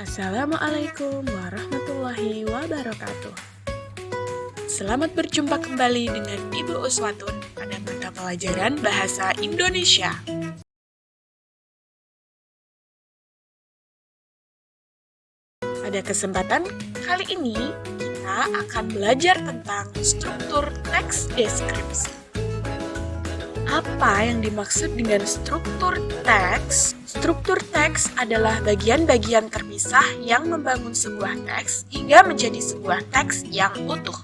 Assalamualaikum warahmatullahi wabarakatuh. Selamat berjumpa kembali dengan Ibu Uswatun pada mata pelajaran Bahasa Indonesia. Pada kesempatan kali ini, kita akan belajar tentang struktur teks deskripsi. Apa yang dimaksud dengan struktur teks? Struktur teks adalah bagian-bagian terpisah yang membangun sebuah teks hingga menjadi sebuah teks yang utuh.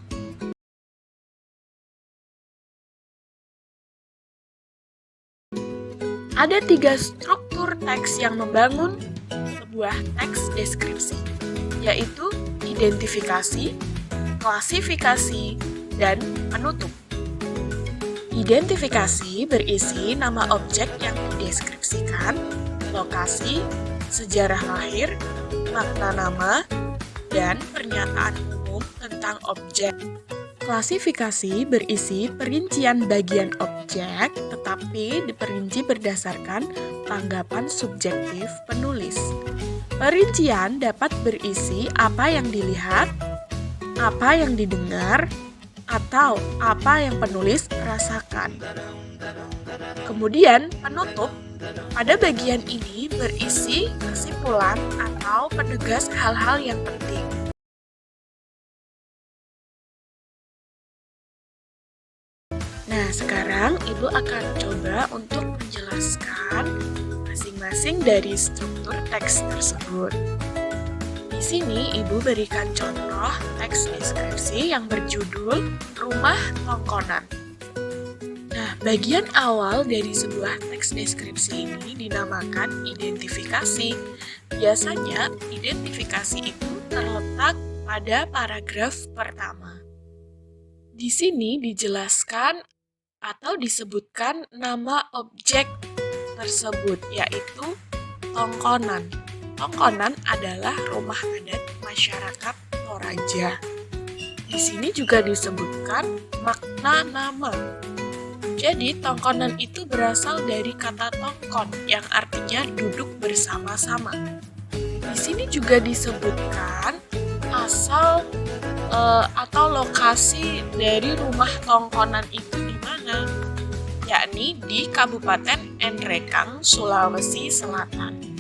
Ada 3 struktur teks yang membangun sebuah teks deskripsi, yaitu identifikasi, klasifikasi, dan penutup. Identifikasi berisi nama objek yang dideskripsikan, lokasi, sejarah lahir, makna nama, dan pernyataan umum tentang objek. Klasifikasi berisi perincian bagian objek, tetapi diperinci berdasarkan tanggapan subjektif penulis. Perincian dapat berisi apa yang dilihat, apa yang didengar, atau apa yang penulis rasakan. Kemudian penutup pada bagian ini berisi kesimpulan atau penegas hal-hal yang penting. Nah, sekarang Ibu akan coba untuk menjelaskan masing-masing dari struktur teks tersebut. Di sini Ibu berikan contoh teks deskripsi yang berjudul Rumah Tongkonan. Nah, bagian awal dari sebuah teks deskripsi ini dinamakan identifikasi. Biasanya, identifikasi itu terletak pada paragraf pertama. Di sini dijelaskan atau disebutkan nama objek tersebut, yaitu Tongkonan. Tongkonan adalah rumah adat masyarakat Toraja. Di sini juga disebutkan makna nama. Jadi, tongkonan itu berasal dari kata tongkon yang artinya duduk bersama-sama. Di sini juga disebutkan asal atau lokasi dari rumah tongkonan itu di mana, yakni di Kabupaten Nrekang, Sulawesi Selatan.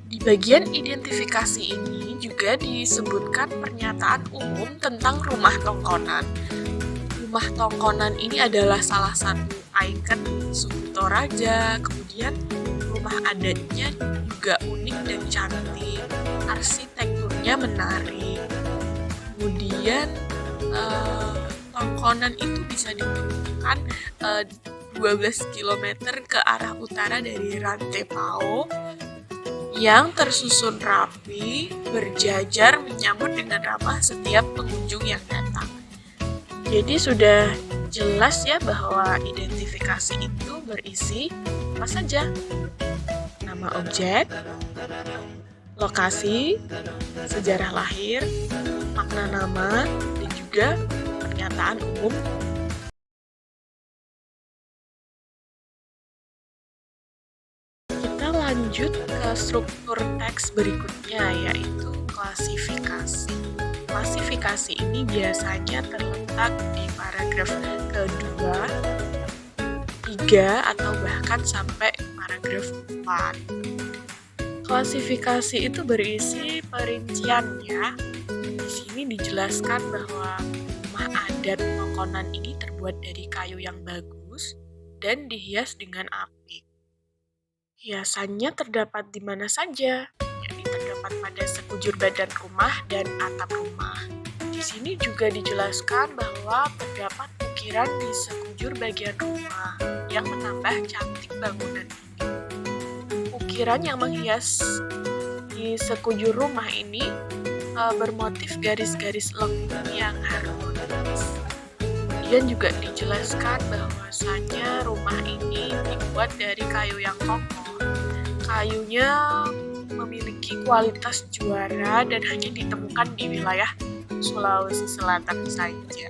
Di bagian identifikasi ini juga disebutkan pernyataan umum tentang rumah tongkonan. Rumah tongkonan ini adalah salah satu ikon suku Toraja, kemudian rumah adatnya juga unik dan cantik, arsitekturnya menarik. Kemudian tongkonan itu bisa ditemukan 12 km ke arah utara dari Rantepao, yang tersusun rapi, berjajar menyambut dengan ramah setiap pengunjung yang datang. Jadi sudah jelas ya bahwa identifikasi itu berisi apa saja? Nama objek, lokasi, sejarah lahir, makna nama, dan juga pernyataan umum. Lanjut ke struktur teks berikutnya, yaitu klasifikasi. Klasifikasi ini biasanya terletak di paragraf kedua, 3, atau bahkan sampai paragraf 4. Klasifikasi itu berisi perinciannya. Di sini dijelaskan bahwa rumah adat Tongkonan ini terbuat dari kayu yang bagus dan dihias dengan apik. Hiasannya terdapat di mana saja, yakni terdapat pada sekujur badan rumah dan atap rumah. Di sini juga dijelaskan bahwa terdapat ukiran di sekujur bagian rumah yang menambah cantik bangunan ini. Ukiran yang menghias di sekujur rumah ini bermotif garis-garis lengkung yang harmonis. Kemudian juga dijelaskan bahwasanya rumah ini dibuat dari kayu yang kokoh. Kayunya memiliki kualitas juara dan hanya ditemukan di wilayah Sulawesi Selatan saja.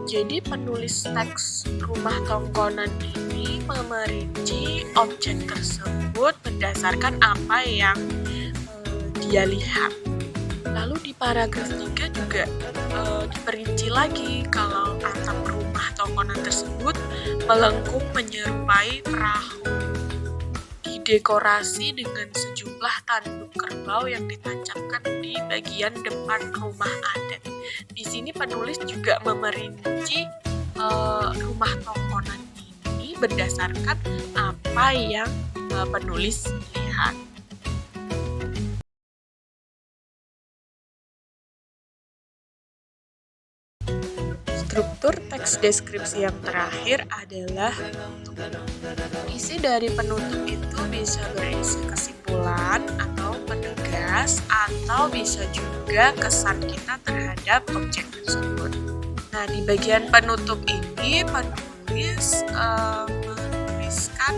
Jadi penulis teks Rumah Tongkonan ini memerinci objek tersebut berdasarkan apa yang dia lihat. Lalu di paragraf 3 juga diperinci lagi kalau atap rumah tonkonan tersebut melengkung menyerupai perahu. Didekorasi dengan sejumlah tanduk kerbau yang ditancapkan di bagian depan rumah adat. Di sini penulis juga memerinci rumah tonkonan ini berdasarkan apa yang penulis lihat. Struktur teks deskripsi yang terakhir adalah penutup. Isi dari penutup itu bisa berisi kesimpulan atau penegas, atau bisa juga kesan kita terhadap objek tersebut. Nah, di bagian penutup ini penulis menuliskan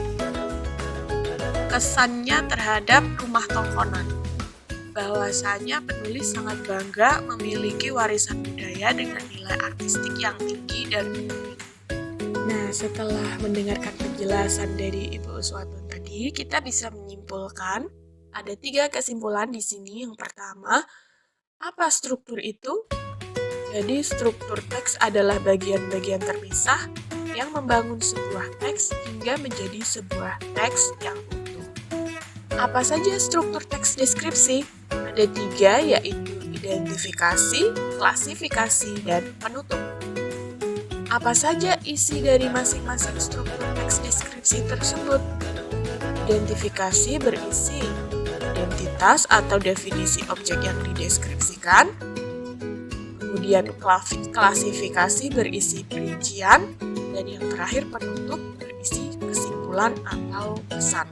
kesannya terhadap rumah tonkonan. Bahwasanya penulis sangat bangga memiliki warisan budaya dengan nilai artistik yang tinggi dan unik. Nah, setelah mendengarkan penjelasan dari Ibu Uswatun tadi, kita bisa menyimpulkan ada 3 kesimpulan di sini. Yang pertama, apa struktur itu? Jadi, struktur teks adalah bagian-bagian terpisah yang membangun sebuah teks hingga menjadi sebuah teks yang utuh. Apa saja struktur teks deskripsi? Ada 3, yaitu identifikasi, klasifikasi, dan penutup. Apa saja isi dari masing-masing struktur teks deskripsi tersebut? Identifikasi berisi identitas atau definisi objek yang dideskripsikan. Kemudian klasifikasi berisi perincian. Dan yang terakhir penutup berisi kesimpulan atau pesan.